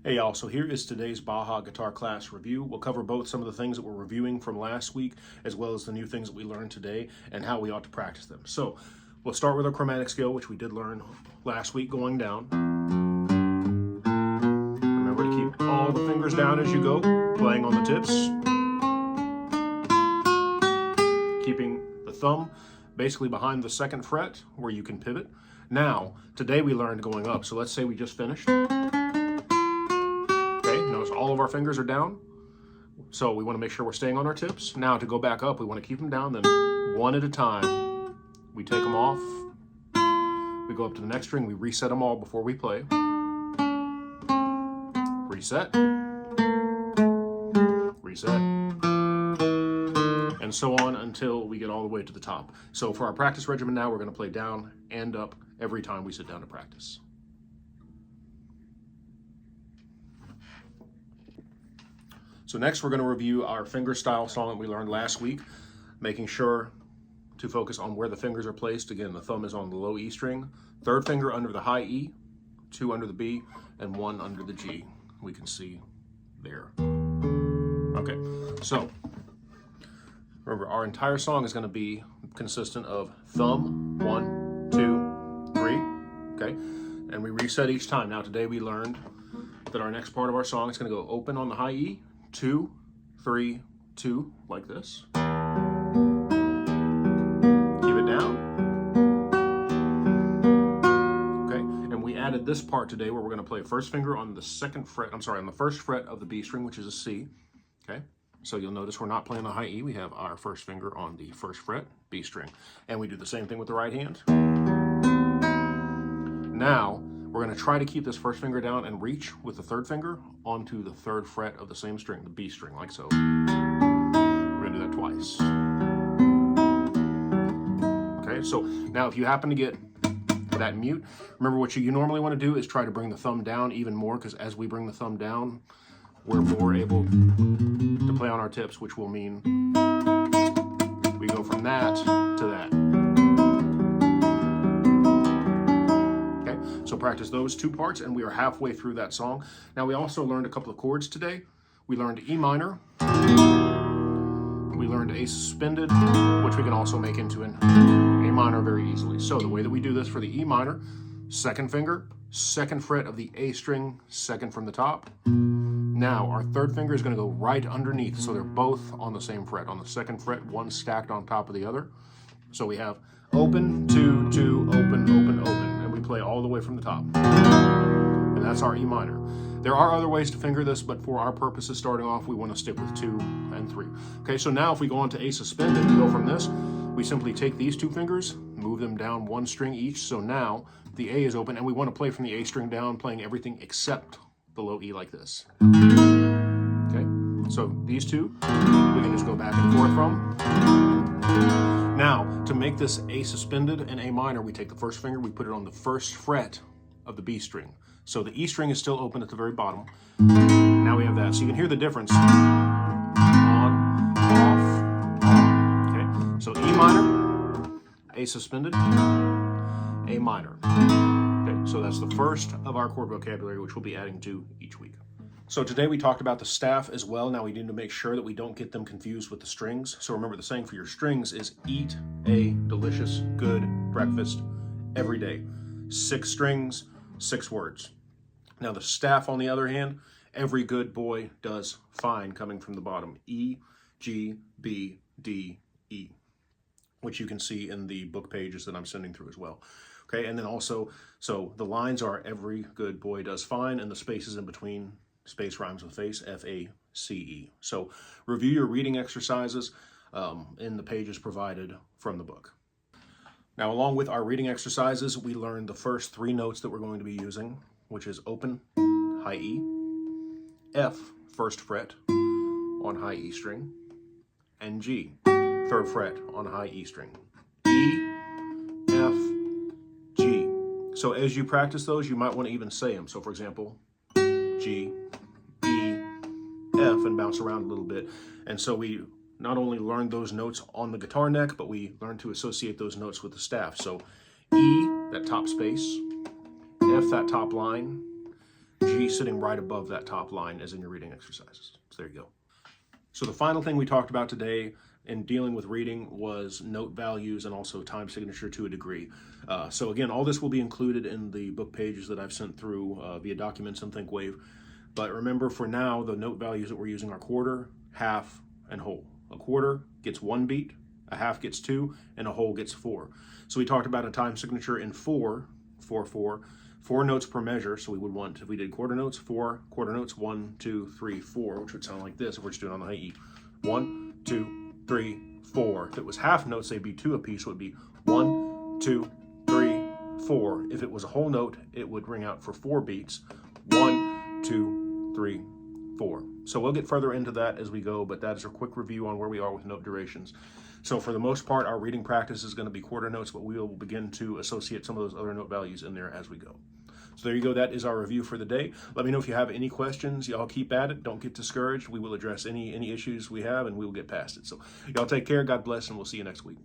Hey y'all, so here is today's Baha guitar class review. We'll cover both some of the things that we're reviewing from last week, as well as the new things that we learned today and how we ought to practice them. So we'll start with our chromatic scale, which we did learn last week going down. Remember to keep all the fingers down as you go, playing on the tips. Keeping the thumb basically behind the second fret where you can pivot. Now, today we learned going up, so let's say we just finished. All of our fingers are down, so we want to make sure we're staying on our tips. Now to go back up, we want to keep them down, then one at a time we take them off, we go up to the next string, we reset them all before we play, reset, reset, and so on until we get all the way to the top. So for our practice regimen now, we're going to play down and up every time we sit down to practice. So next we're going to review our finger style song that we learned last week, making sure to focus on where the fingers are placed. Again, the thumb is on the low E string, third finger under the high E, 2 under the B, and 1 under the G. We can see there. Okay, so remember our entire song is going to be consistent of thumb, 1, 2, 3, okay? And we reset each time. Now today we learned that our next part of our song is going to go open on the high E, 2, 3, 2, like this. Keep it down. Okay, and we added this part today where we're going to play first finger on the second fret, on the first fret of the B string, which is a C. Okay, so you'll notice we're not playing the high E, we have our first finger on the first fret, B string. And we do the same thing with the right hand. Now, we're going to try to keep this first finger down and reach with the third finger onto the third fret of the same string, the B string, like so. We're going to do that twice. Okay, so now if you happen to get that mute, remember what you normally want to do is try to bring the thumb down even more, because as we bring the thumb down, we're more able to play on our tips, which will mean we go from that to that. So practice those two parts, and we are halfway through that song. Now we also learned a couple of chords today. We learned E minor. We learned A suspended, which we can also make into an A minor very easily. So the way that we do this for the E minor, second finger, second fret of the A string, second from the top. Now our third finger is going to go right underneath, so they're both on the same fret. On the second fret, one stacked on top of the other. So we have open, 2, 2, open, open, open. Play all the way from the top, and that's our E minor. There are other ways to finger this, but for our purposes starting off, we want to stick with 2 and 3. Okay, so now if we go on to A suspended, we go from this, we simply take these two fingers, move them down one string each, so now the A is open, and we want to play from the A string down, playing everything except the low E like this. Okay, so these two, we can just go back and forth from. Now, to make this A suspended and A minor, we take the first finger, we put it on the first fret of the B string. So the E string is still open at the very bottom. Now we have that. So you can hear the difference. On, off, on. Okay, so E minor, A suspended, A minor. Okay, so that's the first of our chord vocabulary, which we'll be adding to each week. So today we talked about the staff as well. Now we need to make sure that we don't get them confused with the strings. So remember, the saying for your strings is eat a delicious, good breakfast every day. 6 strings, 6 words. Now the staff, on the other hand, every good boy does fine, coming from the bottom. E, G, B, D, E, which you can see in the book pages that I'm sending through as well. Okay, and then also, so the lines are every good boy does fine, and the spaces in between, space rhymes with face, F-A-C-E. So review your reading exercises in the pages provided from the book. Now, along with our reading exercises, we learned the first 3 notes that we're going to be using, which is open, high E, F, first fret on high E string, and G, third fret on high E string. E, F, G. So as you practice those, you might want to even say them. So for example, G, E, F, and bounce around a little bit. And so we not only learned those notes on the guitar neck, but we learned to associate those notes with the staff. So E, that top space, F, that top line, G, piece sitting right above that top line as in your reading exercises. So there you go. So the final thing we talked about today in dealing with reading was note values and also time signature to a degree. So again, all this will be included in the book pages that I've sent through via documents and ThinkWave. But remember, for now, the note values that we're using are quarter, half, and whole. A quarter gets 1 beat, a half gets 2, and a whole gets 4. So we talked about a time signature in 4 notes per measure. So we would want, if we did quarter notes, 4 quarter notes, 1, 2, 3, 4, which would sound like this if we're just doing it on the high E. 1, 2, 3, 4. If it was half notes, they'd be 2 apiece, so it would be 1, 2, 3, 4. If it was a whole note, it would ring out for 4 beats. 1, 2, 3, 4. So we'll get further into that as we go, but that is a quick review on where we are with note durations. So for the most part, our reading practice is going to be quarter notes, but we will begin to associate some of those other note values in there as we go. So there you go. That is our review for the day. Let me know if you have any questions. Y'all keep at it. Don't get discouraged. We will address any issues we have, and we will get past it. So y'all take care. God bless, and we'll see you next week.